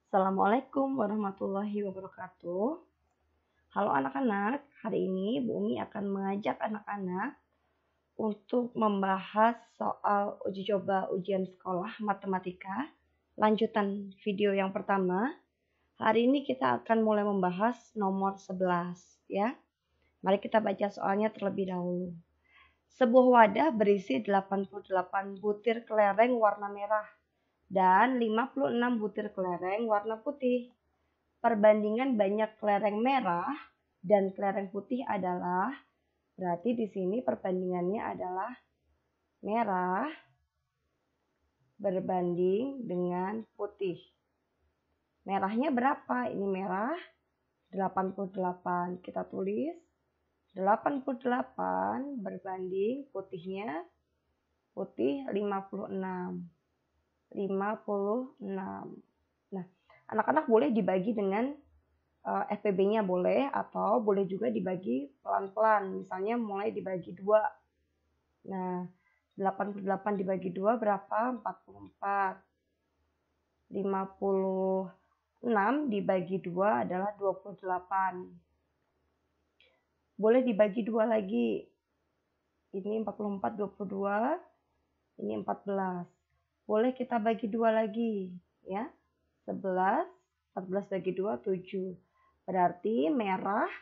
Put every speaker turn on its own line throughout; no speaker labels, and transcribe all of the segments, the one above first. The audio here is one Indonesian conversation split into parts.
Assalamualaikum warahmatullahi wabarakatuh. Halo anak-anak, hari ini Bu Umi akan mengajak anak-anak untuk membahas soal uji coba ujian sekolah matematika. Lanjutan video yang pertama. Hari ini kita akan mulai membahas nomor 11 ya. Mari kita baca soalnya terlebih dahulu. Sebuah wadah berisi 88 butir kelereng warna merah dan 56 butir kelereng warna putih. Perbandingan banyak kelereng merah dan kelereng putih adalah, berarti di sini perbandingannya adalah merah berbanding dengan putih. Merahnya berapa? Ini merah 88. Kita tulis 88 berbanding putihnya, putih 56. 56. Nah, anak-anak boleh dibagi dengan FPB-nya boleh, atau boleh juga dibagi pelan-pelan. Misalnya mulai dibagi 2. Nah, 88 dibagi 2 berapa? 44. 56 dibagi 2 adalah 28. Boleh dibagi 2 lagi. Ini 44, 22. Ini 14. Boleh kita bagi 2 lagi, ya. 11, 14 bagi 2, 7. Berarti merah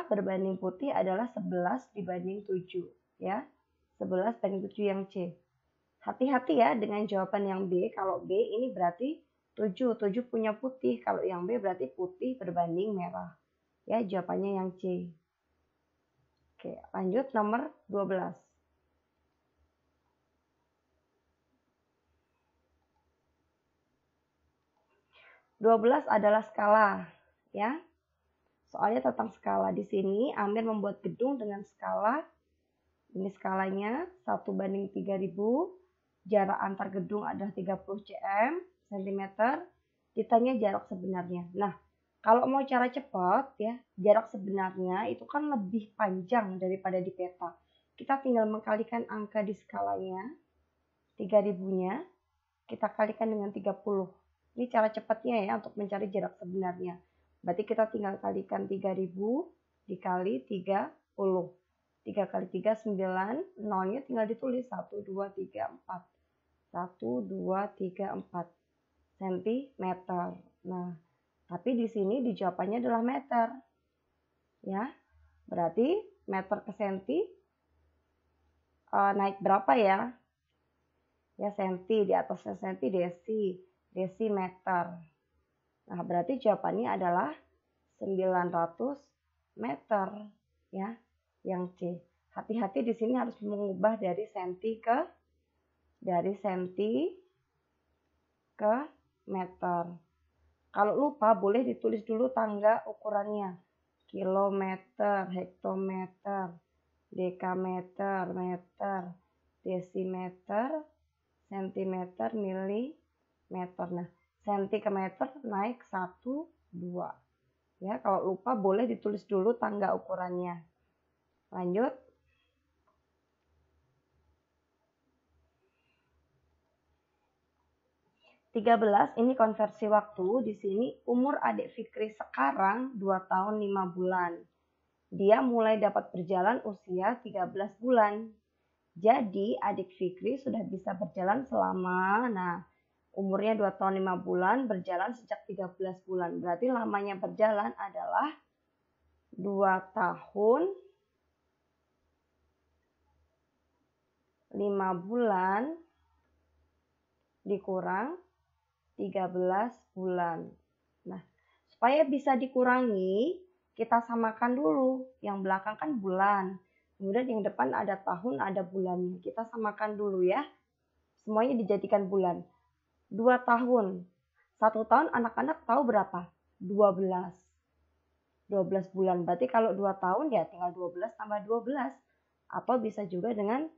berbanding putih adalah 11 dibanding 7, ya. 11 banding 7 yang C. Hati-hati ya dengan jawaban yang B. Kalau B ini berarti 7 punya putih. Kalau yang B berarti putih berbanding merah. Ya, jawabannya yang C. Oke, lanjut nomor 12. 12 adalah skala, ya. Soalnya tentang skala. Di sini Amir membuat gedung dengan skala. Ini skalanya 1:3000. Jarak antar gedung adalah 30 cm. Ditanya jarak sebenarnya. Nah, kalau mau cara cepat ya, jarak sebenarnya itu kan lebih panjang daripada di peta. Kita tinggal mengkalikan angka di skalanya, 3000-nya, kita kalikan dengan 30. Ini cara cepatnya ya untuk mencari jarak sebenarnya. Berarti kita tinggal kalikan 3000 dikali 30. 3 kali 3, 9. Nolnya tinggal ditulis 1, 2, 3, 4. 1, 2, 3, 4 cm. Nah, tapi di sini di jawabannya adalah meter. Ya, berarti meter ke senti naik berapa ya? Ya, senti, di atasnya senti, desimeter. Nah, berarti jawabannya adalah 900 meter, ya, yang C. Hati-hati di sini harus mengubah dari senti ke meter. Kalau lupa boleh ditulis dulu tangga ukurannya. Kilometer, hektometer, dekameter, meter, desimeter, sentimeter, milimeter. Nah, senti ke meter naik 1, 2. Ya, kalau lupa boleh ditulis dulu tangga ukurannya. Lanjut. (13) Ini konversi waktu. Di sini umur adik Fikri sekarang 2 tahun 5 bulan. Dia mulai dapat berjalan usia 13 bulan. Jadi adik Fikri sudah bisa berjalan selama, umurnya 2 tahun 5 bulan, berjalan sejak 13 bulan. Berarti lamanya berjalan adalah 2 tahun 5 bulan dikurang 13 bulan. Nah, supaya bisa dikurangi, kita samakan dulu. Yang belakang kan bulan. Kemudian yang depan ada tahun, ada bulannya. Kita samakan dulu ya. Semuanya dijadikan bulan. 2 tahun. 1 tahun anak-anak tahu berapa? 12. 12 bulan. Berarti kalau 2 tahun ya tinggal 12 tambah 12. Atau bisa juga dengan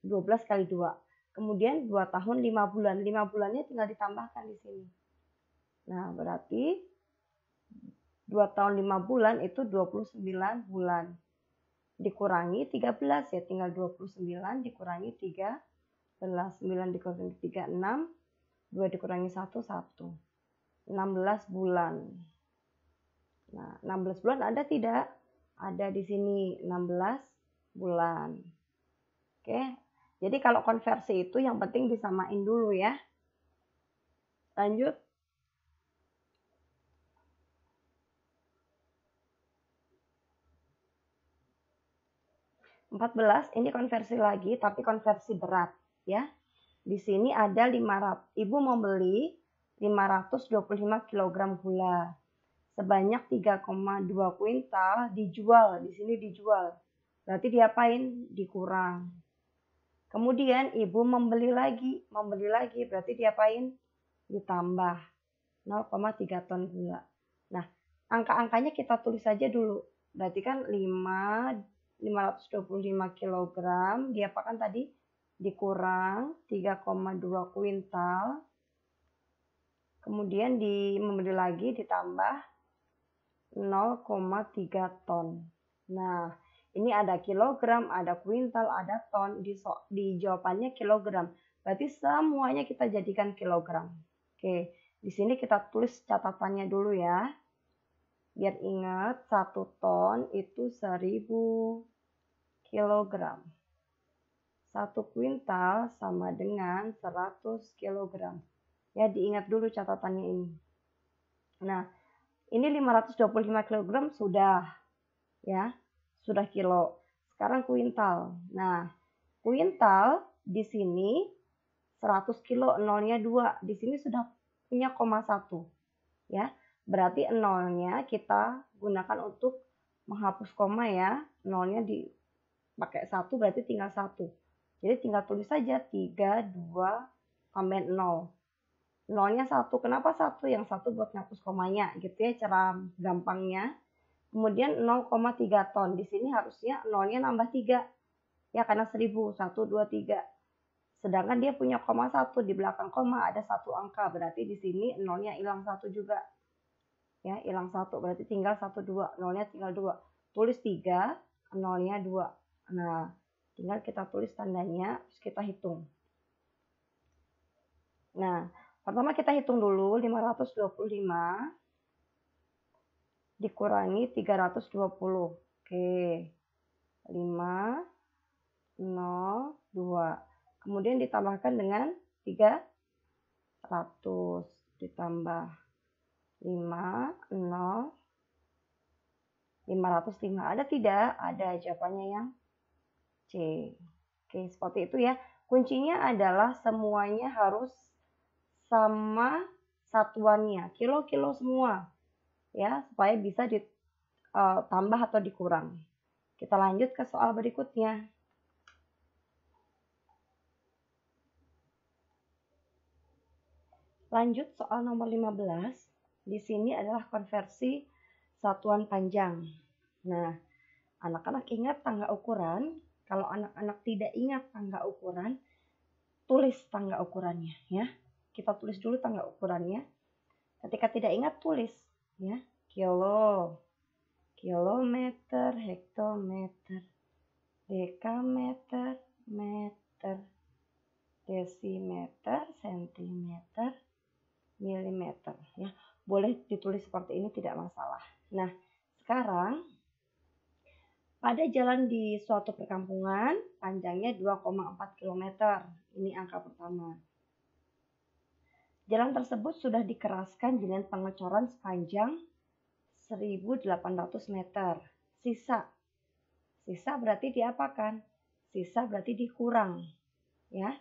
12 kali 2. Kemudian 2 tahun 5 bulan. 5 bulannya tinggal ditambahkan di sini. Nah, berarti 2 tahun 5 bulan itu 29 bulan. Dikurangi 13 ya tinggal 29 dikurangi 13. 9 dikurangi 3, 6. 2 dikurangi 1, 1. 16 bulan. Nah, 16 bulan ada tidak? Ada di sini 16 bulan. Oke. Jadi kalau konversi itu yang penting disamain dulu ya. Lanjut. (14) ini konversi lagi tapi konversi berat ya. Di sini ada 500. Ibu mau beli 525 kg gula. Sebanyak 3,2 kuintal dijual, di sini dijual. Berarti diapain? Dikurang. Kemudian ibu membeli lagi berarti diapain? Ditambah 0,3 ton gula. Nah, angka-angkanya kita tulis saja dulu. Berarti kan 525 kg diapakan tadi? Dikurang 3,2 kuintal. Kemudian membeli lagi ditambah 0,3 ton. Nah, ini ada kilogram, ada kuintal, ada ton. Di jawabannya kilogram. Berarti semuanya kita jadikan kilogram. Oke, di sini kita tulis catatannya dulu ya. Biar ingat 1 ton itu 1000 kilogram. 1 kuintal sama dengan 100 kilogram. Ya, diingat dulu catatannya ini. Nah, ini 525 kg sudah ya, sudah kilo. Sekarang kuintal. Nah, kuintal di sini 100 kilo, nolnya 2. Di sini sudah punya koma 1. Ya, berarti nolnya kita gunakan untuk menghapus koma ya. Nolnya dipakai 1 berarti tinggal 1. Jadi tinggal tulis saja 3, 2, tambahin 0. Nolnya 1. Kenapa 1? Yang 1 buat ngapus komanya gitu ya cara gampangnya. Kemudian 0,3 ton. Di sini harusnya nolnya nambah 3. Ya karena 1000. 1, 2, 3. Sedangkan dia punya koma 1. Di belakang koma ada 1 angka. Berarti di sini nolnya hilang 1 juga. Ya, hilang 1. Berarti tinggal 1, 2. Nolnya tinggal 2. Tulis 3, nolnya 2. Nah, tinggal kita tulis tandanya, terus kita hitung. Nah, pertama kita hitung dulu 525 dikurangi 320. Oke. 5, 0, 2. Kemudian ditambahkan dengan 300 ditambah 5, 0, 505. Ada tidak? Ada, jawabannya yang C. Oke, seperti itu ya. Kuncinya adalah semuanya harus sama satuannya, kilo-kilo semua ya, supaya bisa ditambah atau dikurang. Kita lanjut ke soal berikutnya. Lanjut soal nomor 15. Di sini adalah konversi satuan panjang. Nah, anak-anak ingat tangga ukuran. Kalau anak-anak tidak ingat tangga ukuran, tulis tangga ukurannya ya. Kita tulis dulu tangga ukurannya. Ketika tidak ingat tulis ya. Kilo, kilometer, hektometer, dekameter, meter, desimeter, sentimeter, milimeter ya. Boleh ditulis seperti ini tidak masalah. Nah, sekarang pada jalan di suatu perkampungan panjangnya 2,4 km. Ini angka pertama. Jalan tersebut sudah dikeraskan dengan pengecoran sepanjang 1.800 meter. Sisa berarti diapakan? Sisa berarti dikurang. Ya,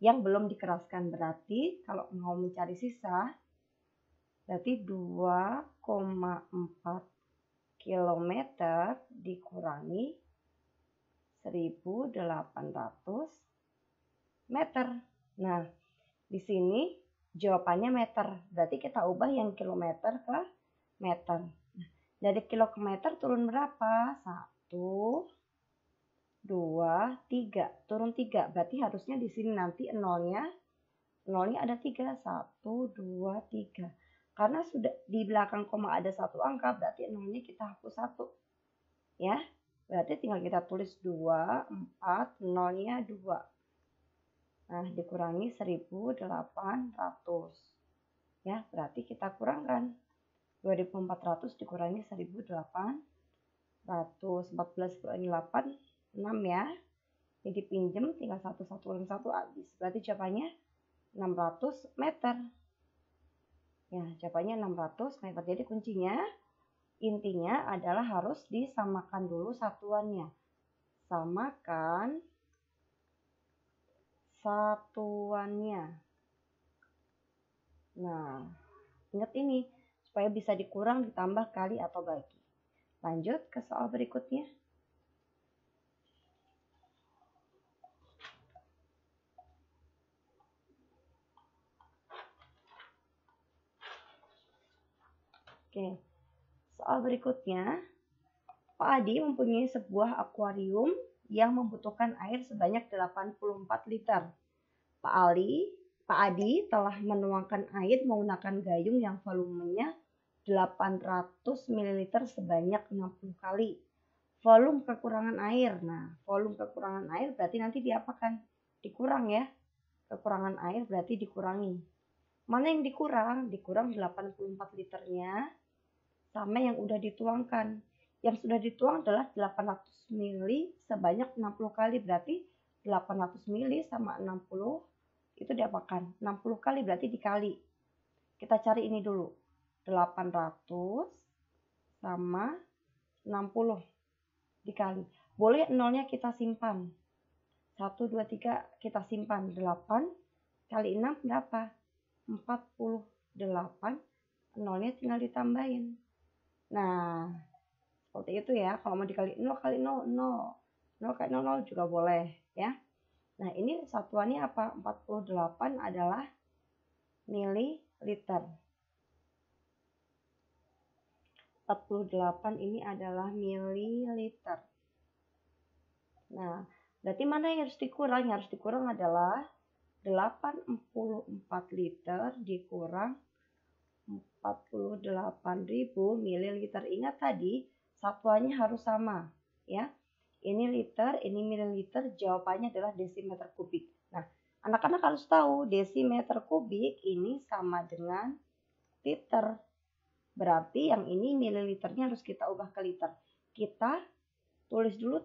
yang belum dikeraskan berarti kalau mau mencari sisa berarti 2,4 km dikurangi 1.800 meter. Nah, di sini jawabannya meter. Berarti kita ubah yang kilometer ke meter. Nah, dari kilo ke meter turun berapa? 1, 2, 3. Turun 3. Berarti harusnya di sini nanti nolnya ada 3. 1, 2, 3. Karena sudah di belakang koma ada 1 angka, berarti nolnya kita hapus 1. Ya, berarti tinggal kita tulis 2, 4, nolnya 2. Nah, dikurangi 1.800. Ya, berarti kita kurangkan 2.400 dikurangi 1.800. 14 kurangi 8, 6 ya. Jadi pinjem tinggal 1 kurangi 1 habis. Berarti jawabannya 600 meter. Ya, jawabannya 600 meter. Jadi kuncinya, intinya adalah harus disamakan dulu satuannya. Samakan satuannya. Nah, ingat ini supaya bisa dikurang, ditambah, kali, atau bagi. Lanjut ke soal berikutnya. Oke, soal berikutnya. Pak Adi mempunyai sebuah akuarium yang membutuhkan air sebanyak 84 liter. Pak Adi telah menuangkan air menggunakan gayung yang volumenya 800 ml sebanyak 60 kali. Volume kekurangan air. Nah, volume kekurangan air berarti nanti diapakan? Dikurang ya. Kekurangan air berarti dikurangi. Mana yang dikurang? Dikurang 84 liternya sama yang udah dituangkan. Yang sudah dituang adalah 800 ml sebanyak 60 kali. Berarti 800 ml sama 60 itu diapakan? 60 kali berarti dikali. Kita cari ini dulu. 800 sama 60 dikali. Boleh nolnya kita simpan. 1, 2, 3 kita simpan. 8 kali 6 berapa? 48. Nolnya tinggal ditambahin. Nah, seperti itu ya. Kalau mau dikali 0 kali 0, 0. 0 kali 0, 0 juga boleh ya. Nah, ini satuannya apa? 48 adalah mililiter. 48 ini adalah mililiter. Nah, berarti mana yang harus dikurang? Yang harus dikurang adalah 84 liter dikurang 48.000 mililiter. Ingat tadi satuannya harus sama ya. Ini liter, ini mililiter, jawabannya adalah desimeter kubik. Nah, anak-anak harus tahu desimeter kubik ini sama dengan liter. Berarti yang ini mililiternya harus kita ubah ke liter. Kita tulis dulu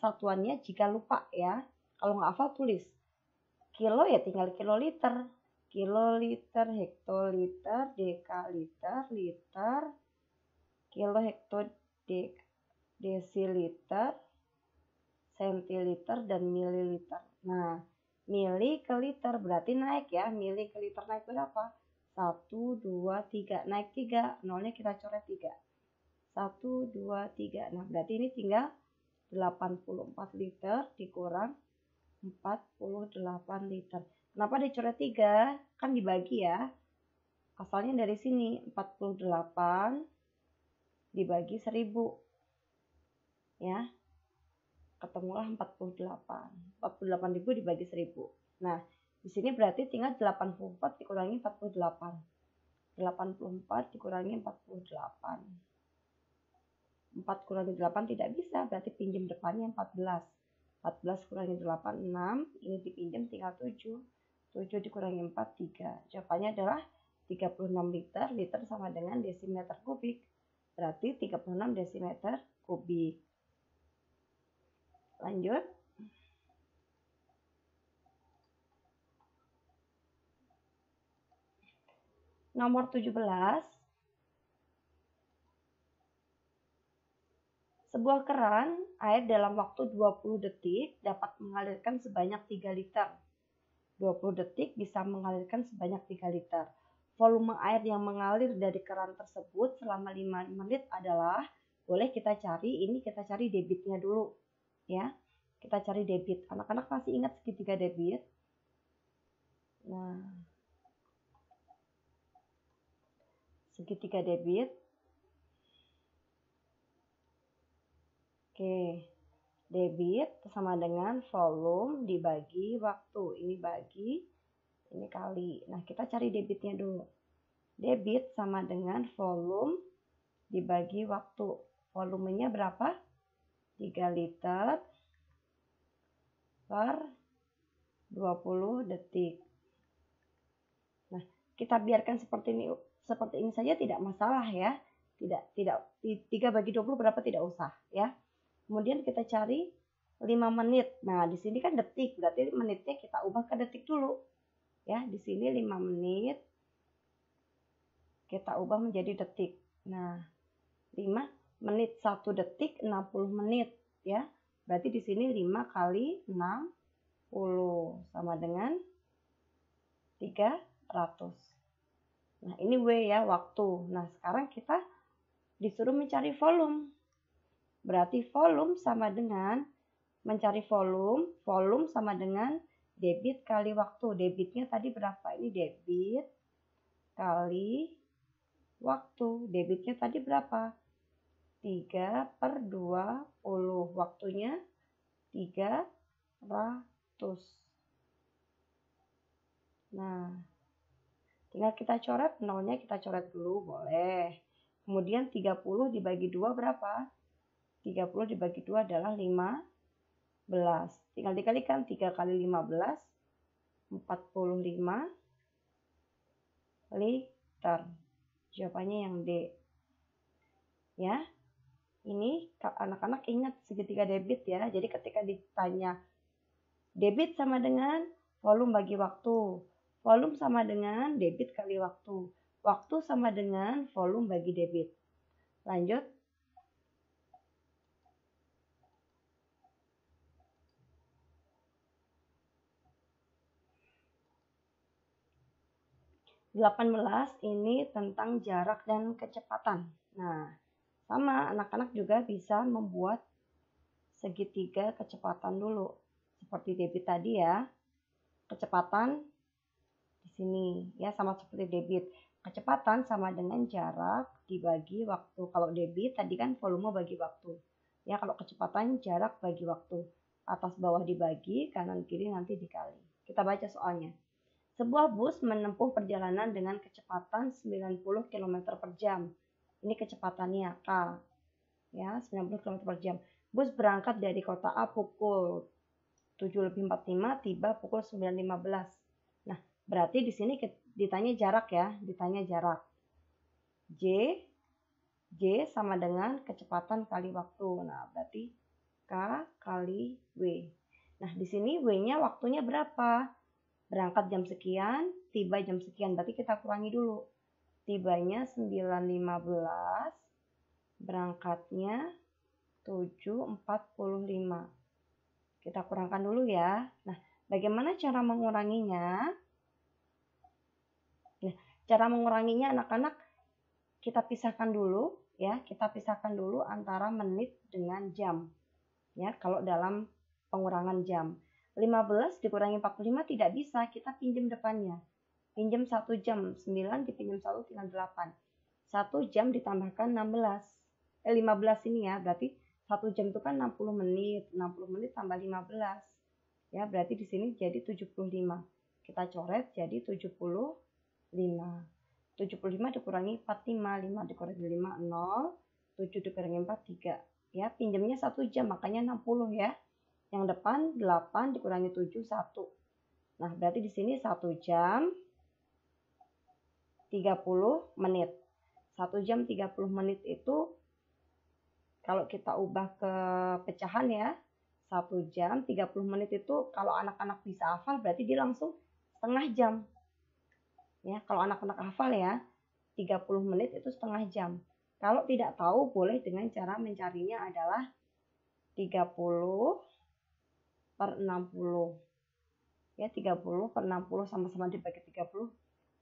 satuannya jika lupa ya. Kalau nggak hafal tulis. Kilo ya tinggal kiloliter. Kiloliter, hektoliter, dekaliter, liter, kilo, hekto, desiliter, sentiliter, dan mililiter. Nah, mili ke liter berarti naik ya. Mili ke liter naik berapa? 1, 2, 3. Naik 3. Nolnya kita coret 3. 1, 2, 3. Nah, berarti ini tinggal 84 liter dikurang 48 liter. Kenapa dicoret 3? Kan dibagi ya. Asalnya dari sini 48 dibagi 1000. Ya. Ketemulah 48. 48.000 dibagi 1000. Nah, di sini berarti tinggal 84 dikurangi 48. 84 dikurangi 48. 4 kurangi 8 tidak bisa, berarti pinjam depannya 14. 14 kurangi 8, 6. Ini dipinjam tinggal 7. 7 dikurangi 4, 3. Jawabannya adalah 36 liter. Liter sama dengan desimeter kubik. Berarti 36 desimeter kubik. Lanjut. Nomor 17. Sebuah keran air dalam waktu 20 detik dapat mengalirkan sebanyak 3 liter. 20 detik bisa mengalirkan sebanyak 3 liter. Volume air yang mengalir dari keran tersebut selama 5 menit adalah, boleh kita cari, ini kita cari debitnya dulu. Ya, kita cari debit. Anak-anak masih ingat segitiga debit? Nah, segitiga debit. Oke, debit sama dengan volume dibagi waktu. Ini bagi, ini kali. Nah, kita cari debitnya dulu. Debit sama dengan volume dibagi waktu. Volumenya berapa? 3 liter per 20 detik. Nah, kita biarkan seperti ini saja tidak masalah ya. Tidak 3 bagi 20 berapa tidak usah ya. Kemudian kita cari 5 menit. Nah, di sini kan detik, berarti menitnya kita ubah ke detik dulu. Ya, di sini 5 menit kita ubah menjadi detik. Nah, 5 menit 1 detik 60 menit ya. Berarti di sini 5 kali 60 sama dengan 300. Nah, ini W ya, waktu. Nah, sekarang kita disuruh mencari volume. Berarti volume sama dengan mencari volume sama dengan debit kali waktu. Debitnya tadi berapa? Ini debit kali waktu. Debitnya tadi berapa? 3/20. Waktunya 300. Nah, tinggal kita coret, nolnya kita coret dulu, boleh. Kemudian 30 dibagi 2 berapa? 30 dibagi 2 adalah 15. Tinggal dikalikan 3 kali 15, 45 liter. Jawabannya yang D. Ya, ini anak-anak ingat segitiga debit ya. Jadi ketika ditanya debit sama dengan volume bagi waktu. Volume sama dengan debit kali waktu. Waktu sama dengan volume bagi debit. Lanjut. (18) ini tentang jarak dan kecepatan. Nah, sama anak-anak juga bisa membuat segitiga kecepatan dulu. Seperti debit tadi ya. Kecepatan di sini ya, sama seperti debit. Kecepatan sama dengan jarak dibagi waktu. Kalau debit tadi kan volume bagi waktu. Ya, kalau kecepatan jarak bagi waktu. Atas bawah dibagi, kanan kiri nanti dikali. Kita baca soalnya. Sebuah bus menempuh perjalanan dengan kecepatan 90 km per jam. Ini kecepatannya K. Ya, 90 km per jam. Bus berangkat dari kota A pukul 7:45, tiba pukul 9:15. Nah, berarti di sini ditanya jarak ya, ditanya jarak. J sama dengan kecepatan kali waktu. Nah, berarti K kali W. Nah, di sini W-nya waktunya berapa? Berangkat jam sekian, tiba jam sekian. Berarti kita kurangi dulu. Tibanya 9:15, berangkatnya 7:45. Kita kurangkan dulu ya. Nah, bagaimana cara menguranginya? Nah, cara menguranginya anak-anak kita pisahkan dulu ya. Kita pisahkan dulu antara menit dengan jam. Ya, kalau dalam pengurangan jam. 15 dikurangi 45 tidak bisa, kita pinjam depannya. Pinjam 1 jam, 9 dipinjam 1 tinggal 8. 1 jam ditambahkan 15 ini ya, berarti 1 jam itu kan 60 menit. 60 menit tambah 15. Ya, berarti di sini jadi 75. Kita coret jadi 75. 75 dikurangi 45, 5 dikurangi 5, 0. 7 dikurangi 4, 3. Ya, pinjamnya 1 jam, makanya 60 ya. Yang depan 8 dikurangi 7, 1. Nah, berarti di sini 1 jam 30 menit. 1 jam 30 menit itu kalau kita ubah ke pecahan ya, 1 jam 30 menit itu kalau anak-anak bisa hafal berarti dia langsung setengah jam. Ya, kalau anak-anak hafal ya, 30 menit itu setengah jam. Kalau tidak tahu boleh dengan cara mencarinya adalah 30/60. Ya, 30/60 sama-sama dibagi 30,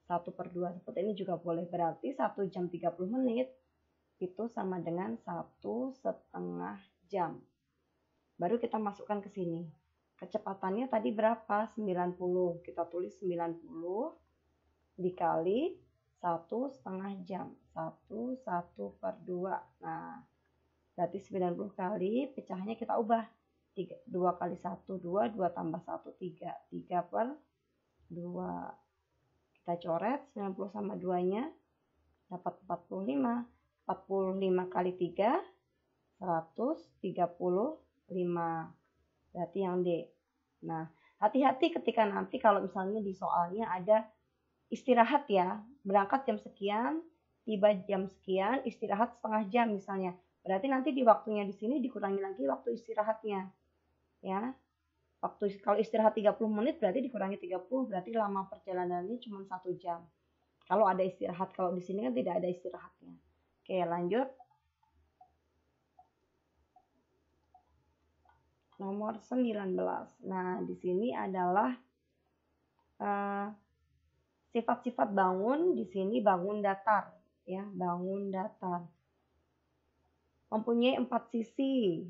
1/2. Seperti ini juga boleh. Berarti 1 jam 30 menit itu sama dengan 1,5 jam. Baru kita masukkan ke sini. Kecepatannya tadi berapa? 90. Kita tulis 90 dikali 1,5 jam. 1/2. Nah, berarti 90 kali, pecahannya kita ubah. 2 kali 1, 2, 2 tambah 1, 3. 3/2. Kita coret 90 sama 2-nya, dapat 45. 45 kali 3, 135. Berarti yang D. Nah, Hati-hati ketika nanti kalau misalnya di soalnya ada istirahat ya, berangkat jam sekian, tiba jam sekian, istirahat setengah jam misalnya. Berarti nanti di waktunya di sini dikurangi lagi waktu istirahatnya. Ya. Waktu kalau istirahat 30 menit berarti dikurangi 30, berarti lama perjalanannya cuma 1 jam. Kalau ada istirahat, kalau di sini kan tidak ada istirahatnya. Oke, lanjut. Nomor 19. Nah, di sini adalah sifat-sifat bangun. Di sini bangun datar, ya, bangun datar. Mempunyai 4 sisi.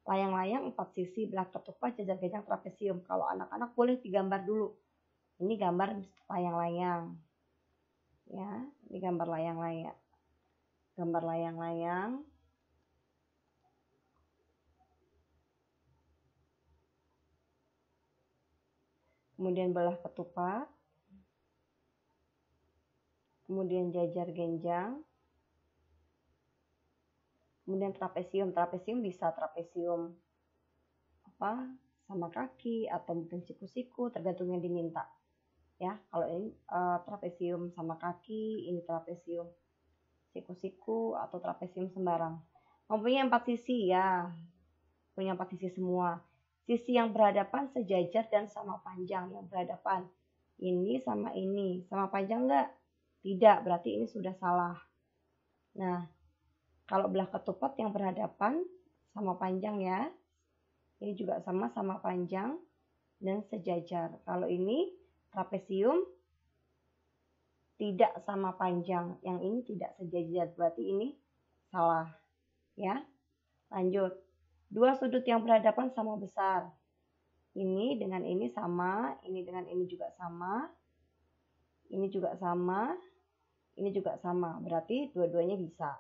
Layang-layang 4 sisi, belah ketupat, jajar genjang, trapesium. Kalau anak-anak boleh digambar dulu. Ini gambar layang-layang. Ya, ini gambar layang-layang. Gambar layang-layang. Kemudian belah ketupat. Kemudian jajar genjang. Kemudian trapesium. Trapesium bisa trapesium apa sama kaki atau mungkin siku-siku, tergantung yang diminta. Ya, kalau ini trapesium sama kaki, ini trapesium siku-siku atau trapesium sembarang. Mempunyai 4 sisi ya, punya 4 sisi semua. Sisi yang berhadapan sejajar dan sama panjang. Yang berhadapan ini sama panjang enggak? Tidak, berarti ini sudah salah. Nah, kalau belah ketupat yang berhadapan sama panjang ya, ini juga sama panjang dan sejajar. Kalau ini trapesium tidak sama panjang, yang ini tidak sejajar, berarti ini salah. Ya, lanjut. Dua sudut yang berhadapan sama besar. Ini dengan ini sama, ini dengan ini juga sama, ini juga sama, ini juga sama. Berarti dua-duanya bisa.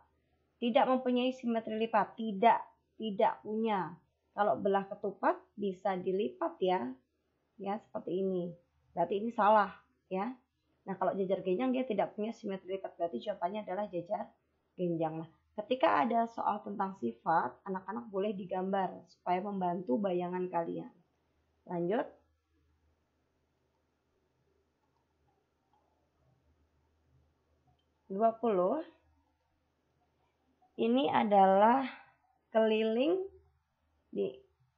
Tidak mempunyai simetri lipat, tidak punya. Kalau belah ketupat bisa dilipat ya. Ya, seperti ini. Berarti ini salah, ya. Nah, kalau jajar genjang dia tidak punya simetri lipat, berarti jawabannya adalah jajar genjang. Nah, ketika ada soal tentang sifat, anak-anak boleh digambar supaya membantu bayangan kalian. Lanjut. (20) Ini adalah keliling di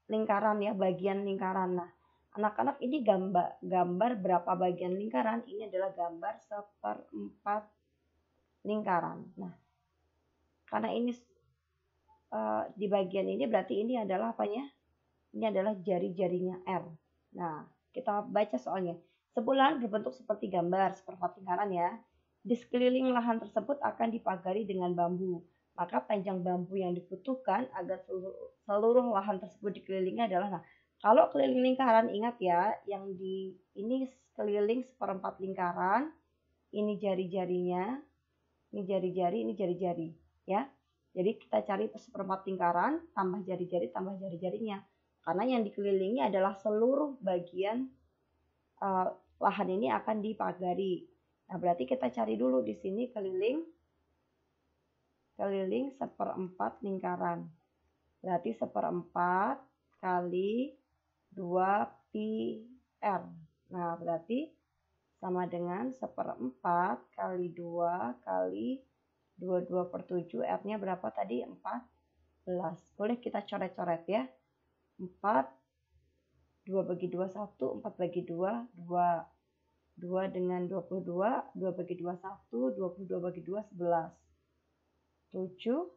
lingkaran ya, bagian lingkaran. Nah, anak-anak ini gambar berapa bagian lingkaran? Ini adalah gambar 1/4 lingkaran. Nah, karena ini di bagian ini berarti ini adalah apanya? Ini adalah jari-jarinya R. Nah, kita baca soalnya. Sebuah lahan berbentuk seperti gambar, seperempat lingkaran ya. Di sekeliling lahan tersebut akan dipagari dengan bambu. Maka panjang bambu yang dibutuhkan agar seluruh lahan tersebut dikelilingi adalah, nah, kalau keliling lingkaran ingat ya, yang di ini keliling seperempat lingkaran, ini jari-jarinya, ini jari-jari, ini jari-jari, ya. Jadi kita cari seperempat lingkaran, tambah jari-jari, tambah jari-jarinya. Karena yang dikelilingi adalah seluruh bagian lahan ini akan dipagari. Nah, berarti kita cari dulu di sini keliling seperempat lingkaran. Berarti seperempat kali 2 pi R. Nah, berarti sama dengan seperempat kali 2 kali 22/7. R-nya berapa tadi? 14. Boleh kita coret-coret ya. 4, 2 bagi 2, 1, 4 bagi 2, 2. 2 dengan 22, 2 bagi 2, 1, 22 bagi 2, 11. 7,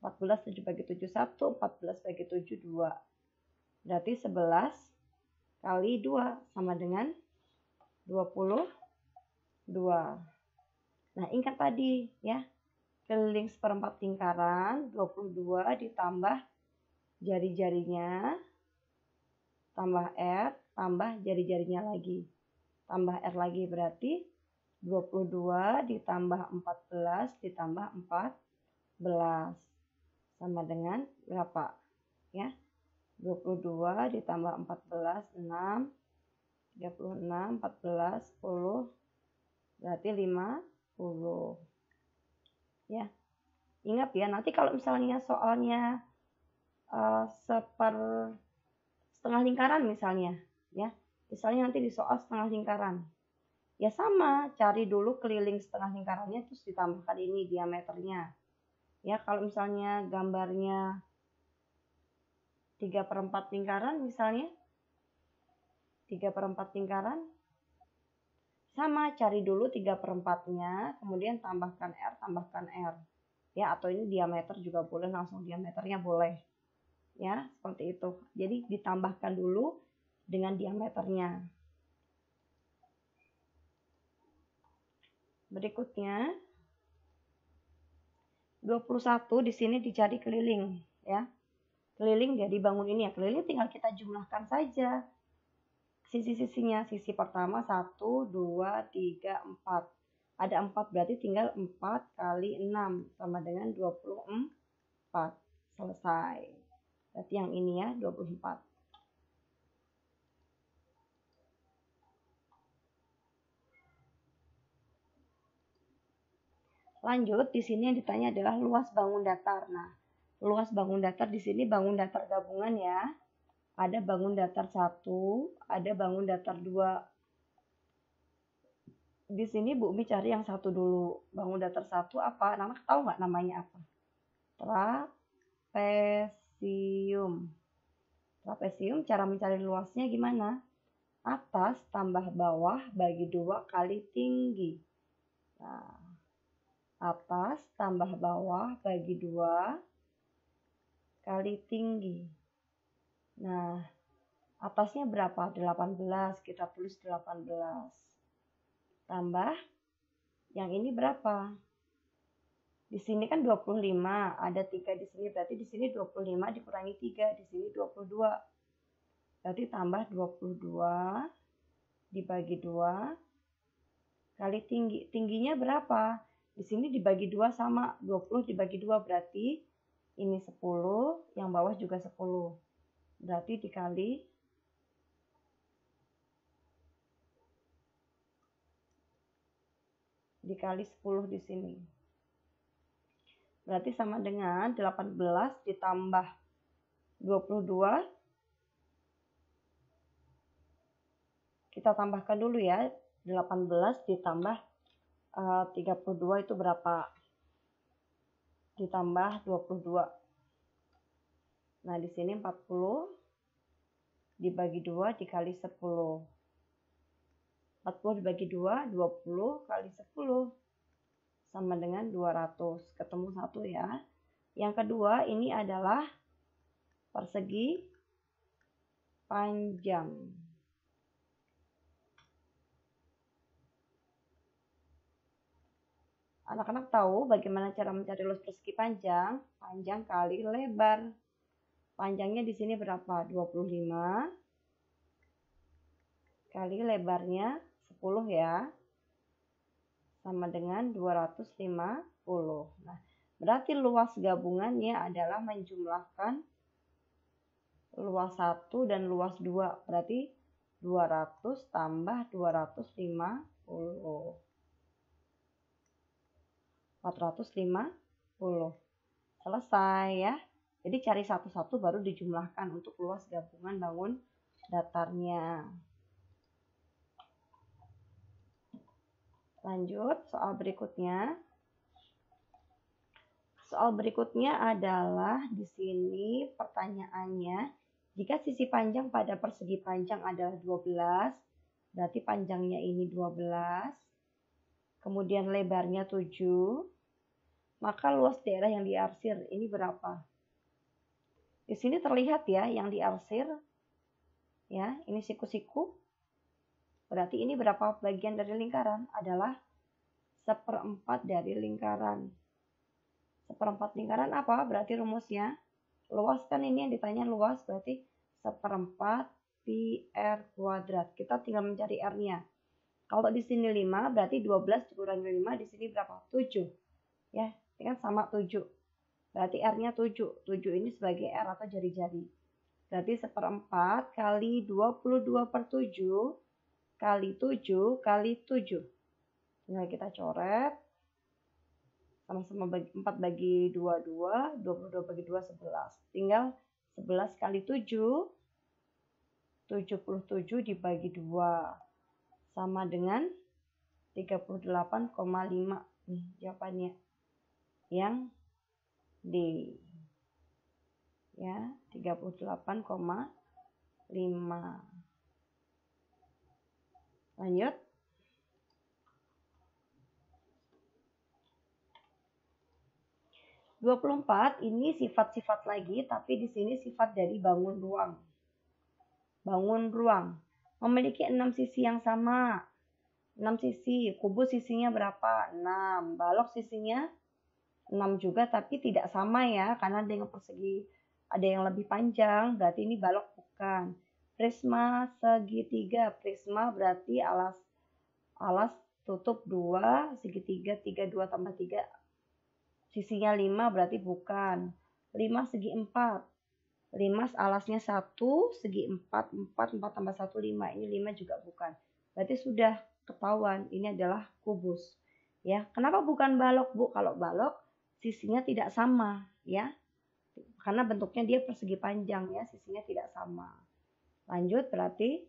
14, 7 bagi 7, 1, 14 bagi 7, 2. Berarti 11 kali 2 sama dengan 22. Nah, ingat tadi ya, keliling seperempat lingkaran, 22 ditambah jari-jarinya, tambah R, tambah jari-jarinya lagi. Tambah R lagi, berarti 22 ditambah 14 ditambah 14 sama dengan berapa? Ya, 22 ditambah 14, 6, 36, 14, 10, berarti 50. Ya, ingat ya, nanti kalau misalnya soalnya setengah lingkaran misalnya, Ya, misalnya nanti di soal setengah lingkaran. Ya sama, cari dulu keliling setengah lingkarannya terus ditambahkan ini diameternya. Ya, kalau misalnya gambarnya 3/4 lingkaran misalnya, 3/4 lingkaran, sama, cari dulu 3/4-nya, kemudian tambahkan R. Ya, atau ini diameter juga boleh, langsung diameternya boleh. Ya, seperti itu. Jadi ditambahkan dulu dengan diameternya. Berikutnya 21 di sini dicari keliling ya. Keliling dari bangun ini ya. Keliling tinggal kita jumlahkan saja. Sisi-sisinya, sisi pertama 1, 2, 3, 4. Ada 4 berarti tinggal 4 kali 6 sama dengan 24. Selesai. Berarti yang ini ya 24. Lanjut, di sini yang ditanya adalah luas bangun datar. Nah, luas bangun datar di sini bangun datar gabungan ya. Ada bangun datar 1, ada bangun datar 2. Di sini Bu Umi cari yang 1 dulu. Bangun datar 1 apa? Anak tahu nggak namanya apa? Trapesium. Trapesium cara mencari luasnya gimana? Atas tambah bawah bagi 2 kali tinggi. Nah, atas tambah bawah bagi 2 kali tinggi. Nah, atasnya berapa? 18. Kita tulis 18. Tambah yang ini berapa? Di sini kan 25, ada 3 di sini, berarti di sini 25 dikurangi 3, di sini 22. Berarti tambah 22 dibagi 2 kali tinggi. Tingginya berapa? Di sini dibagi 2 sama, 20 dibagi 2 berarti ini 10, yang bawah juga 10. Berarti dikali 10 di sini. Berarti sama dengan 18 ditambah 22. Kita tambahkan dulu ya. 18 ditambah 32 itu berapa? Ditambah 22. Nah, di sini 40 dibagi 2 dikali 10. 40 dibagi 2, 20 kali 10. Sama dengan 200. Ketemu 1 ya. Yang kedua ini adalah persegi panjang. Anak-anak tahu bagaimana cara mencari luas persegi panjang? Panjang kali lebar. Panjangnya di sini berapa? 25 kali lebarnya 10 ya. Sama dengan 250. Nah, berarti luas gabungannya adalah menjumlahkan luas 1 dan luas 2. Berarti 200 tambah 250. 450. Selesai ya. Jadi cari satu-satu baru dijumlahkan untuk luas gabungan bangun datarnya. Lanjut, soal berikutnya. Soal berikutnya adalah di sini pertanyaannya, jika sisi panjang pada persegi panjang adalah 12, berarti panjangnya ini 12, kemudian lebarnya 7, maka luas daerah yang diarsir ini berapa? Di sini terlihat ya yang diarsir, ya ini siku-siku, berarti ini berapa bagian dari lingkaran? Adalah 1/4 dari lingkaran. 1/4 lingkaran apa? Berarti rumusnya luas kan ini yang ditanya luas, berarti 1/4 pi r kuadrat. Kita tinggal mencari r-nya. Kalau di sini 5 berarti 12 dikurangi 5 di sini berapa? 7. Ya, ini kan sama 7. Berarti r-nya 7. 7 ini sebagai r atau jari-jari. Berarti 1/4 kali 22/7 kali 7 kali 7. Tinggal kita coret. Sama-sama 4 bagi 2, 2. 22 bagi 2, 11. Tinggal 11 kali 7. 77 dibagi 2 sama dengan 38,5. Nih jawabannya. Yang D. Ya, 38,5. Lanjut. 24 ini sifat-sifat lagi, tapi di sini sifat dari bangun ruang. Bangun ruang memiliki 6 sisi yang sama. 6 sisi, kubus sisinya berapa? 6. Balok sisinya 6 juga, tapi tidak sama ya, karena ada yang persegi, ada yang lebih panjang, berarti ini balok bukan. Prisma segitiga, prisma berarti alas tutup 2, segitiga 3, 2 tambah 3, sisinya 5 berarti bukan. 5 segi 4. 5 alasnya 1, segi 4, 4 tambah 1, 5. Ini 5 juga bukan. Berarti sudah ketahuan ini adalah kubus. Ya, kenapa bukan balok, Bu? Kalau balok sisinya tidak sama, ya. Karena bentuknya dia persegi panjang ya, sisinya tidak sama. Lanjut berarti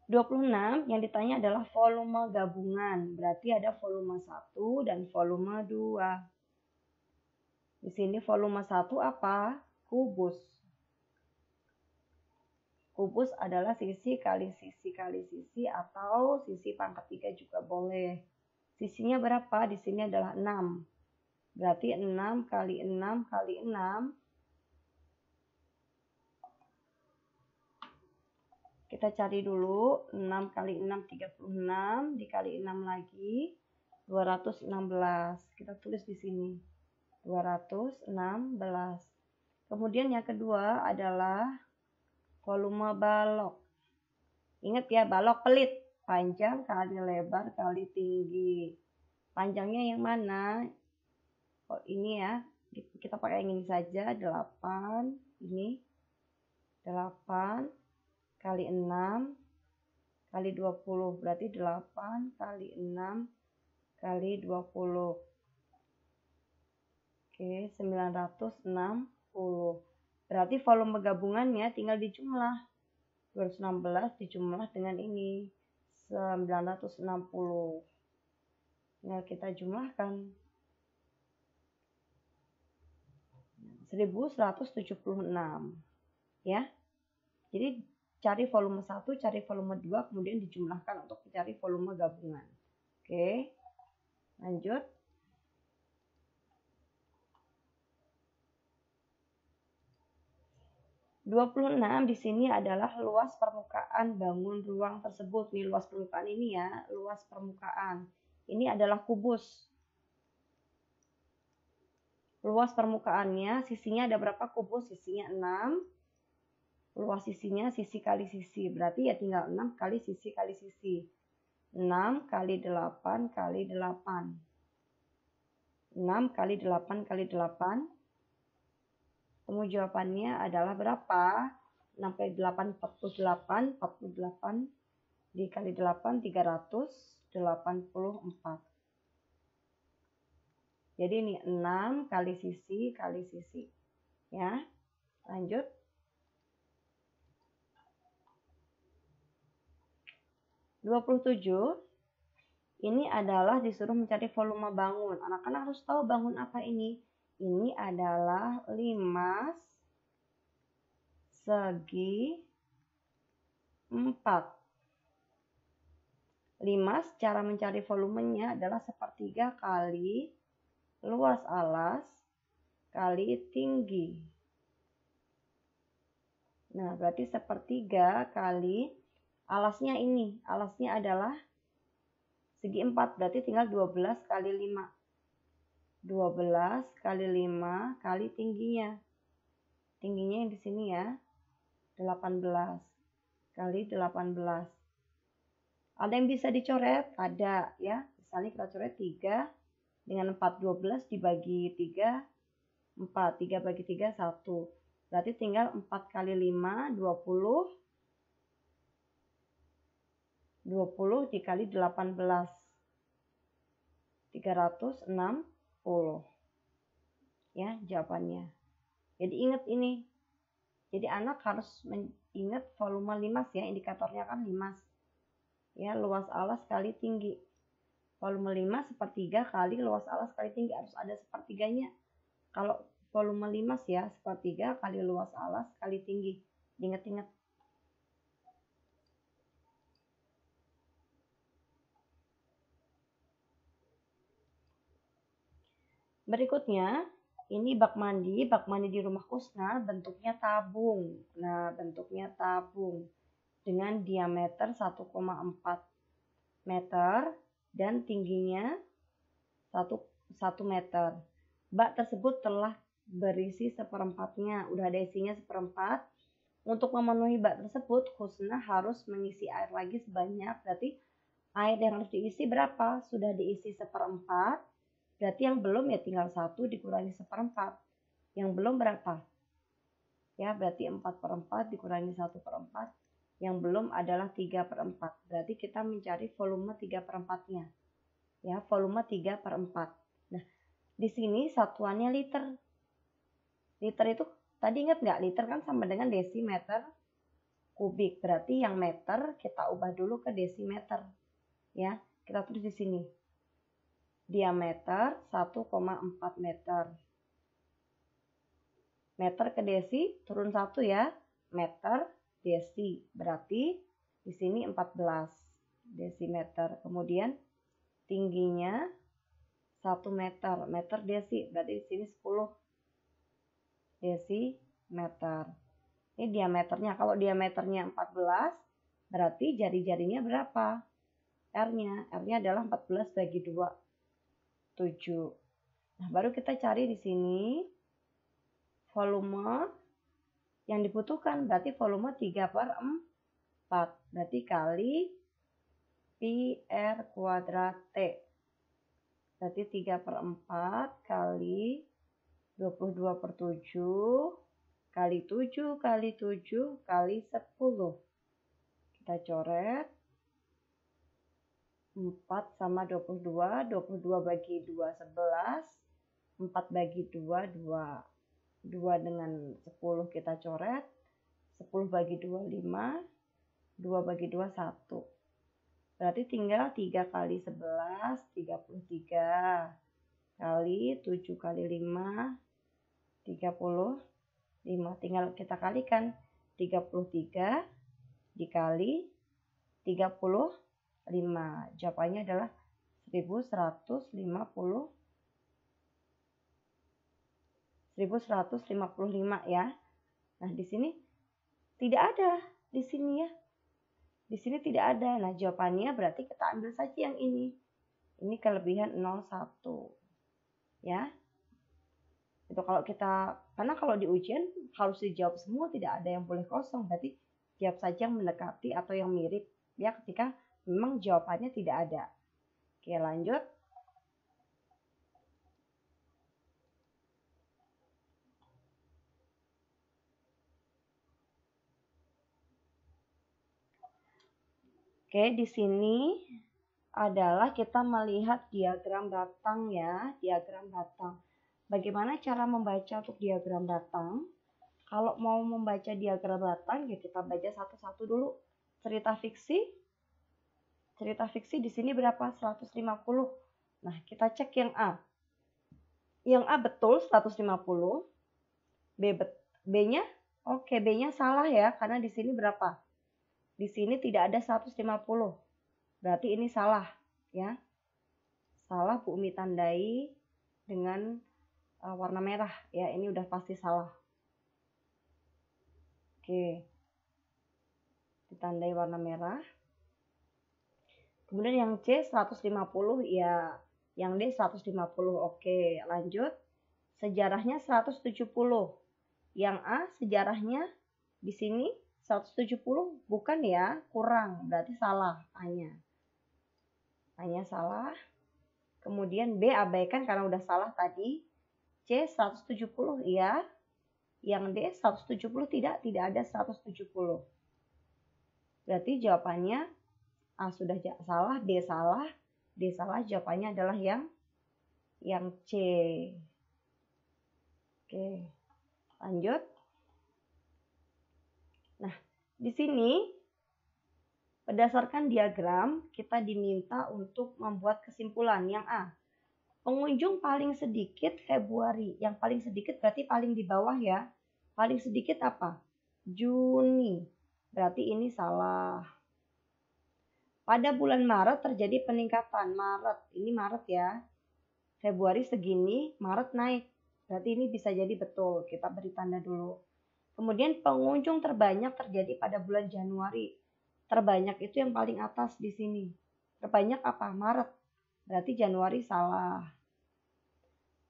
26 yang ditanya adalah volume gabungan. Berarti ada volume 1 dan volume 2. Di sini volume 1 apa? Kubus. Kubus adalah sisi kali sisi kali sisi atau sisi pangkat 3 juga boleh. Sisinya berapa? Di sini adalah 6. Berarti 6 kali 6 kali 6. Kita cari dulu, 6 kali 6, 36, dikali 6 lagi, 216. Kita tulis di sini, 216. Kemudian yang kedua adalah volume balok. Ingat ya, balok pelit, panjang kali lebar kali tinggi. Panjangnya yang mana? Oh, ini ya, kita pakai yang ini saja, 8, ini 8. Kali 6 kali 20 berarti 8 kali 6 kali 20. Oke, 960. Berarti volume gabungannya tinggal dijumlah. 216 dijumlah dengan ini 960. Tinggal kita jumlahkan. 1176. Ya. Jadi cari volume 1, cari volume 2, kemudian dijumlahkan untuk mencari volume gabungan. Oke, lanjut. (26) di sini adalah luas permukaan bangun ruang tersebut. Nih luas permukaan ini ya, luas permukaan. Ini adalah kubus. Luas permukaannya, sisinya ada berapa kubus? Sisinya 6. Luas sisinya sisi kali sisi, berarti ya tinggal 6 kali sisi kali sisi. 6 kali 8 kali 8. 6 kali 8 kali 8. Temu jawabannya adalah berapa? 6 kali 8, 48. 48 dikali 8, 384. Jadi ini 6 kali sisi kali sisi. Ya, lanjut. 27 ini adalah disuruh mencari volume bangun. Anak-anak harus tahu bangun apa ini. Ini adalah limas segi 4. Limas cara mencari volumenya adalah sepertiga kali luas alas kali tinggi. Nah, berarti sepertiga kali alasnya ini. Alasnya adalah segi 4, berarti tinggal 12 kali 5. 12 kali 5 kali tingginya. Tingginya yang di sini ya, 18 kali 18. Ada yang bisa dicoret? Ada ya. Misalnya kita coret 3 dengan 4, 12 dibagi 3, 4. 3 bagi 3, 1. Berarti tinggal 4 kali 5, 20. 20 dikali 18. 360. Ya, jawabannya. Jadi ingat ini. Jadi anak harus ingat volume limas ya, indikatornya kan limas. Ya, luas alas kali tinggi. Volume limas sepertiga kali luas alas kali tinggi, harus ada sepertiganya. Kalau volume limas ya, sepertiga kali luas alas kali tinggi. Ingat-ingat. Berikutnya, ini bak mandi di rumah Kusna bentuknya tabung. Nah, bentuknya tabung dengan diameter 1,4 meter dan tingginya 1 meter. Bak tersebut telah berisi seperempatnya, udah ada isinya seperempat. Untuk memenuhi bak tersebut, Kusna harus mengisi air lagi sebanyak, berarti air yang harus diisi berapa? Sudah diisi seperempat, berarti yang belum ya tinggal 1 dikurangi seperempat. Yang belum berapa? Ya, berarti 4/4 dikurangi 1/4. Yang belum adalah 3/4. Berarti kita mencari volume 3/4-nya. Ya, volume 3/4. Nah, di sini satuannya liter. Liter itu tadi ingat nggak? Liter kan sama dengan desimeter kubik. Berarti yang meter kita ubah dulu ke desimeter. Ya, kita tulis di sini. Diameter 1,4 meter. Meter ke desi turun 1 ya. Meter desi. Berarti di sini 14 desimeter. Kemudian tingginya 1 meter. Meter desi. Berarti di sini 10 desimeter. Ini diameternya. Kalau diameternya 14, berarti jari-jarinya berapa? R-nya. R-nya adalah 14 bagi 2. 7. Nah, baru kita cari di sini volume yang dibutuhkan. Berarti volume 3/4. Berarti kali pi R kuadrat T. Berarti 3/4 kali 22/7 kali 7 kali 7 kali 10. Kita coret. 4 sama 22. 22 bagi 2, 11. 4 bagi 2, 2. 2 dengan 10 kita coret. 10 bagi 2, 5. 2 bagi 2, 1. Berarti tinggal 3 kali 11, 33. Kali 7 kali 5, 35. Tinggal kita kalikan. 33 dikali 35. Jawabannya adalah 1155 ya. Nah, di sini tidak ada. Di sini ya. Di sini tidak ada. Nah, jawabannya berarti kita ambil saja yang ini. Ini kelebihan 01. Ya. Itu kalau kita, karena kalau di ujian harus dijawab semua, tidak ada yang boleh kosong. Berarti jawab saja yang mendekati atau yang mirip ya ketika memang jawabannya tidak ada. Oke, lanjut. Oke, di sini adalah kita melihat diagram batang ya, diagram batang. Bagaimana cara membaca untuk diagram batang? Kalau mau membaca diagram batang, ya kita baca satu-satu dulu. Cerita fiksi di sini berapa? 150. Nah, kita cek yang A. Yang A betul 150. B-nya? Oke, B-nya salah ya, karena di sini berapa? Di sini tidak ada 150. Berarti ini salah ya. Salah Bu Umi tandai dengan warna merah ya, ini udah pasti salah. Oke. Ditandai warna merah. Kemudian yang C 150 ya, yang D 150. Oke, lanjut. Sejarahnya 170. Yang A sejarahnya di sini 170 bukan ya, kurang, berarti salah A-nya. A-nya salah. Kemudian B abaikan karena udah salah tadi. C 170 ya. Yang D 170 tidak ada 170. Berarti jawabannya A sudah salah, B salah, D salah, jawabannya adalah yang C. Oke, lanjut. Nah, di sini berdasarkan diagram kita diminta untuk membuat kesimpulan yang A. Pengunjung paling sedikit Februari. Yang paling sedikit berarti paling di bawah ya. Paling sedikit apa? Juni. Berarti ini salah. Pada bulan Maret terjadi peningkatan. Maret, ini Maret ya. Februari segini, Maret naik. Berarti ini bisa jadi betul. Kita beri tanda dulu. Kemudian pengunjung terbanyak terjadi pada bulan Januari. Terbanyak itu yang paling atas di sini. Terbanyak apa? Maret. Berarti Januari salah.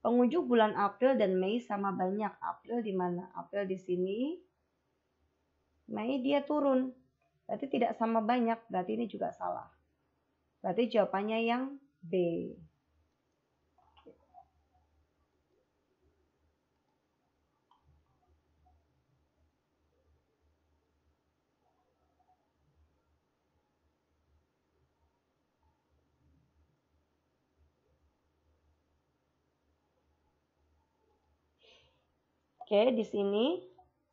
Pengunjung bulan April dan Mei sama banyak. April di mana? April di sini. Mei dia turun. Berarti tidak sama banyak. Berarti ini juga salah. Berarti jawabannya yang B. Oke, di sini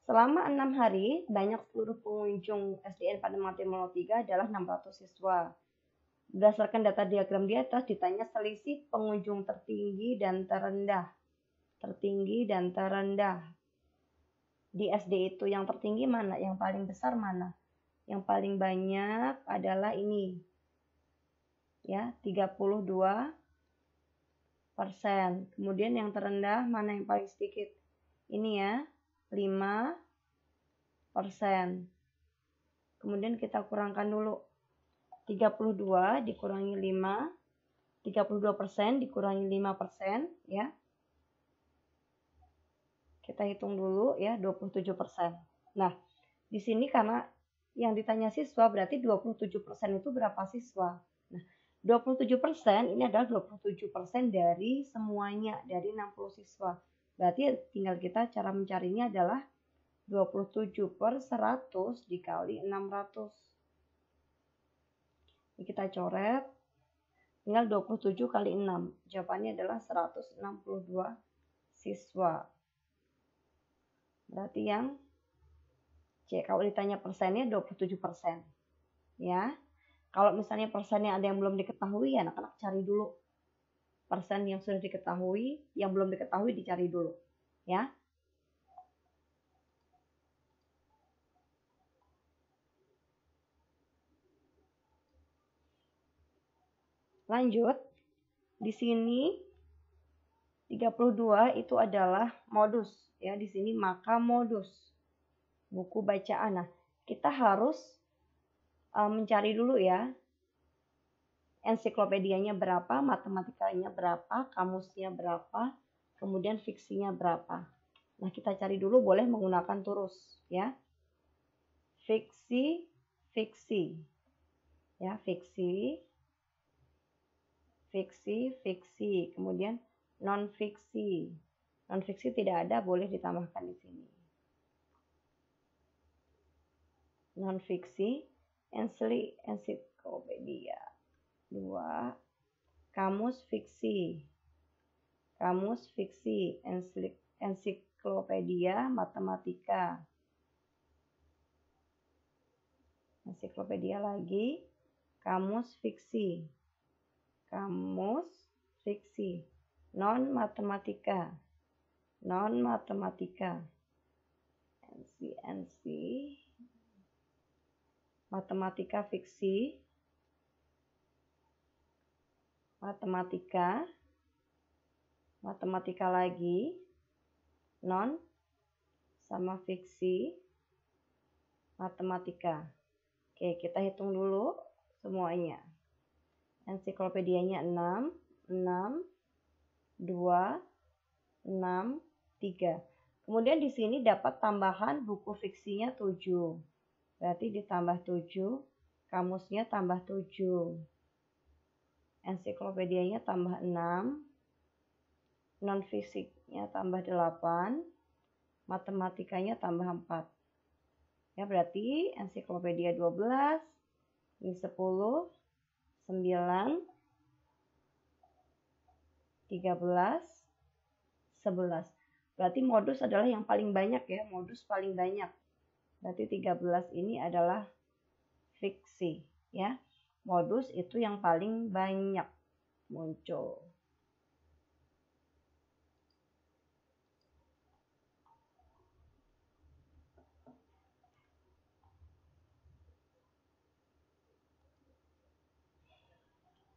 selama 6 hari banyak seluruh pengunjung SDN pada Mati 03 adalah 600 siswa. Berdasarkan data diagram di atas ditanya selisih pengunjung tertinggi dan terendah. Tertinggi dan terendah. Di SD itu yang tertinggi mana? Yang paling besar mana? Yang paling banyak adalah ini. Ya, 32%. Kemudian yang terendah mana yang paling sedikit? Ini ya, 5%. Kemudian kita kurangkan dulu. 32 dikurangi 5, 32% dikurangi 5%, ya. Kita hitung dulu ya, 27%. Nah, di sini karena yang ditanya siswa berarti 27% itu berapa siswa? Nah, 27% ini adalah 27% dari semuanya, dari 60 siswa. Berarti tinggal kita cara mencarinya adalah 27/100 dikali 600. Ini kita coret. Tinggal 27 kali 6. Jawabannya adalah 162 siswa. Berarti yang C. Kalau ditanya persennya 27%. Ya. Kalau misalnya persennya ada yang belum diketahui, ya anak-anak cari dulu. Persen yang sudah diketahui, yang belum diketahui dicari dulu. Ya. Lanjut. Di sini 32 itu adalah modus. Ya, di sini maka modus. Buku bacaan. Nah, kita harus mencari dulu ya. Ensiklopedianya berapa, matematikanya berapa, kamusnya berapa, kemudian fiksinya berapa. Nah, kita cari dulu boleh menggunakan turus ya. Fiksi, fiksi. Ya, fiksi, fiksi, fiksi. Kemudian non fiksi. Non fiksi tidak ada, boleh ditambahkan di sini. Non fiksi, ensiklopedia. 2. Kamus fiksi. Kamus fiksi, ensiklopedia matematika. Ensiklopedia lagi, kamus fiksi. Kamus fiksi, non matematika. Non matematika. NC matematika fiksi. Matematika. Matematika lagi. Non sama fiksi. Matematika. Oke, kita hitung dulu semuanya. Ensiklopedianya 6, 6, 2, 6, 3. Kemudian di sini dapat tambahan buku fiksinya 7. Berarti ditambah 7, kamusnya tambah 7. Ensiklopedianya tambah 6, non fisiknya tambah 8, matematikanya tambah 4. Ya, berarti ensiklopedia 12, ini 10, 9, 13, 11. Berarti modus adalah yang paling banyak ya, modus paling banyak. Berarti 13 ini adalah fiksi ya. Modus itu yang paling banyak muncul.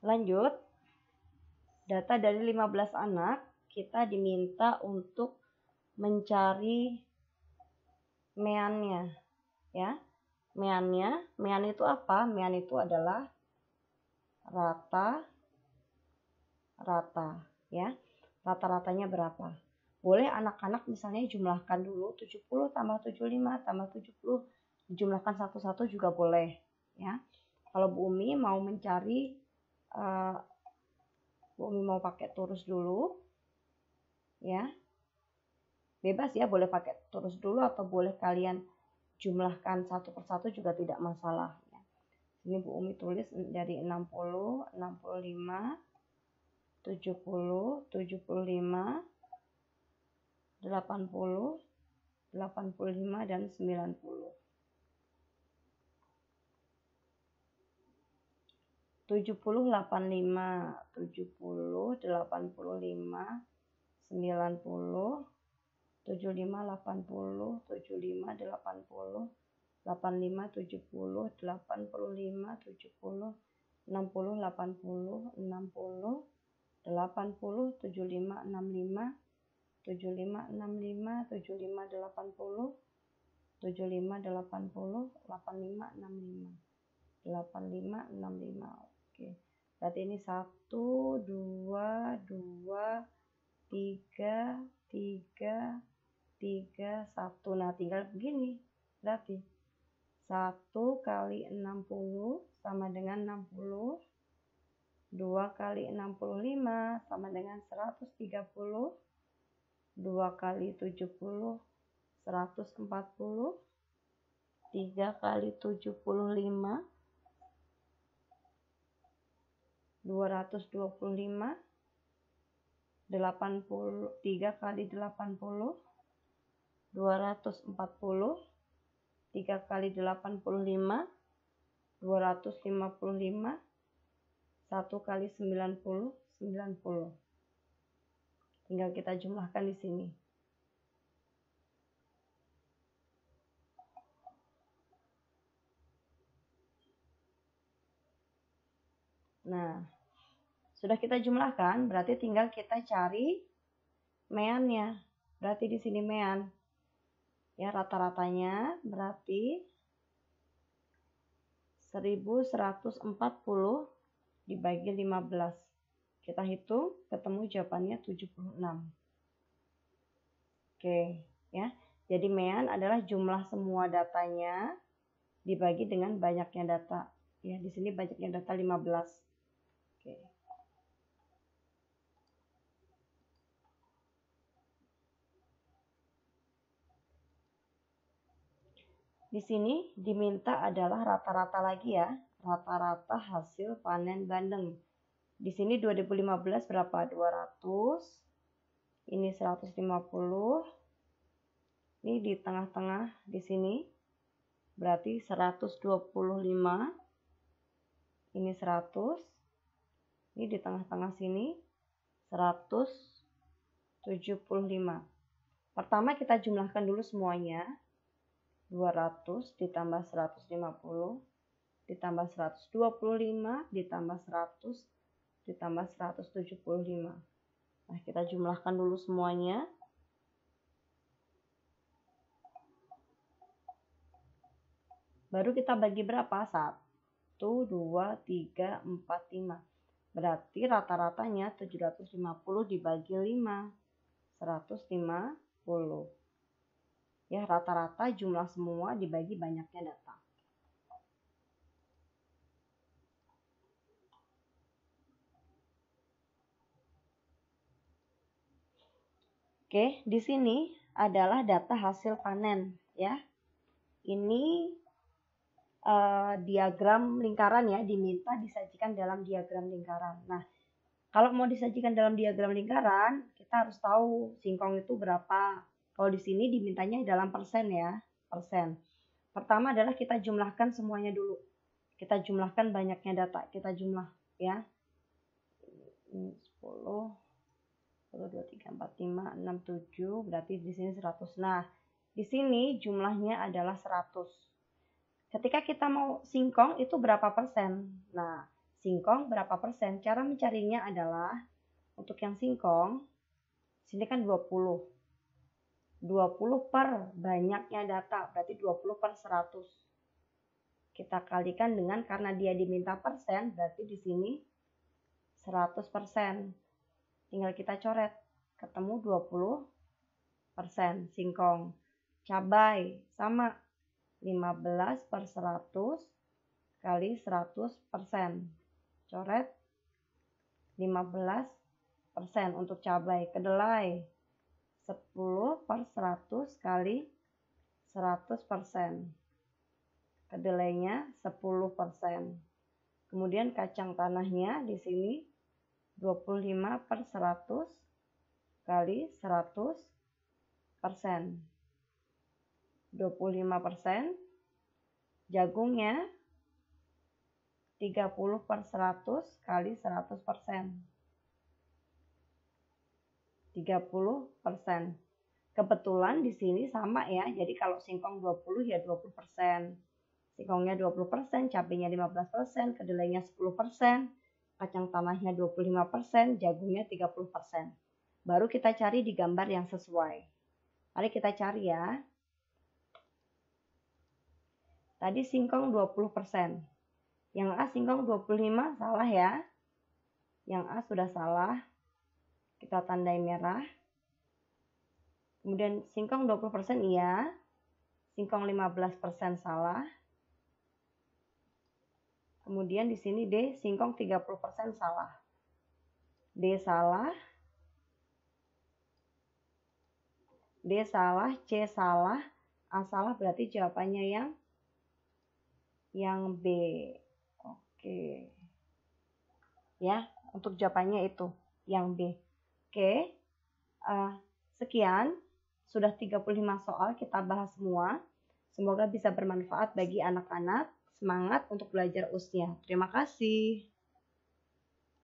Lanjut, data dari 15 anak, kita diminta untuk mencari meannya ya. Mean itu apa? Mean itu adalah rata ya. Rata-ratanya berapa? Boleh anak-anak misalnya jumlahkan dulu 70 tambah 75 tambah 70, dijumlahkan satu-satu juga boleh ya. Kalau Bu Umi mau mencari Bu Umi mau pakai tulis dulu ya. Bebas ya, boleh pakai tulis dulu atau boleh kalian jumlahkan satu persatu juga tidak masalah ya. Ini Bu Umi tulis dari 60, 65, 70, 75, 80, 85 dan 90. 70, 85, 70, 85, 90, 75, 80, 75, 80, 85, 70, 85, 70, 60, 80, 60, 80, 75, 65, 75, 65, 75, 80, 75, 80, 85, 65, 85, 65. Oke. Berarti ini 1, 2, 2, 3, 3, 3, 1. Nah, tinggal begini. Berarti 1 kali 60 sama dengan 60. 2 kali 65 sama dengan 130. 2 kali 70, 140. 3 kali 75, 225. 80, 3 kali 80, 240. 3 kali 85, 255. 1 kali 90, 90. Tinggal kita jumlahkan di sini. Nah, sudah kita jumlahkan, berarti tinggal kita cari meannya. Berarti di sini mean. Ya, rata-ratanya berarti 1140 dibagi 15. Kita hitung, ketemu jawabannya 76. Oke, ya. Jadi mean adalah jumlah semua datanya dibagi dengan banyaknya data. Ya, di sini banyaknya data 15. Oke. Di sini diminta adalah rata-rata lagi ya, rata-rata hasil panen bandeng. Di sini 2015 berapa? 200. Ini 150. Ini di tengah-tengah di sini berarti 125. Ini 100. Ini di tengah-tengah sini 175. Pertama kita jumlahkan dulu semuanya. 200 ditambah 150 ditambah 125 ditambah 100 ditambah 175. Nah, kita jumlahkan dulu semuanya. Baru kita bagi berapa? 1, 2, 3, 4, 5. Berarti rata-ratanya 750 dibagi 5. 150. Ya, rata-rata jumlah semua dibagi banyaknya data. Oke, di sini adalah data hasil panen ya. Ini diagram lingkaran ya, diminta disajikan dalam diagram lingkaran. Nah, Kalau mau disajikan dalam diagram lingkaran, kita harus tahu singkong itu berapa. Kalau di sini dimintanya dalam persen ya, persen. Pertama adalah kita jumlahkan semuanya dulu. Kita jumlahkan banyaknya data, kita jumlah ya. 10, 1, 2, 3, 4, 5, 6, 7, berarti di sini 100. Nah, di sini jumlahnya adalah 100. Ketika kita mau singkong itu berapa persen? Nah, singkong berapa persen? Cara mencarinya adalah untuk yang singkong, sini kan 20. 20 per banyaknya data, berarti 20 per 100. Kita kalikan dengan, karena dia diminta persen, berarti di sini 100%. Tinggal kita coret, ketemu 20% singkong. Cabai, sama. 15 per 100 kali 100%. Coret 15% untuk cabai. Kedelai 10 per 100 kali 100%. Kedelainya 10%. Kemudian kacang tanahnya di sini 25 per 100 kali 100%. 25%. Jagungnya 30 per 100 kali 100%. 30%. Kebetulan di sini sama ya. Jadi kalau singkong 20 ya 20%. Singkongnya 20%, cabenya 15%, kedelainya 10%, kacang tanahnya 25%, jagungnya 30%. Baru kita cari di gambar yang sesuai. Mari kita cari ya. Tadi singkong 20%. Yang A singkong 25, salah ya. Yang A sudah salah. Kita tandai merah. Kemudian singkong 20% iya. Singkong 15% salah. Kemudian di sini D singkong 30% salah. D salah. D salah, C salah, A salah, berarti jawabannya yang B. Oke. Ya, untuk jawabannya itu yang B. Oke. Sekian, sudah 35 soal kita bahas semua. Semoga bisa bermanfaat bagi anak-anak. Semangat untuk belajar USnya. Terima kasih.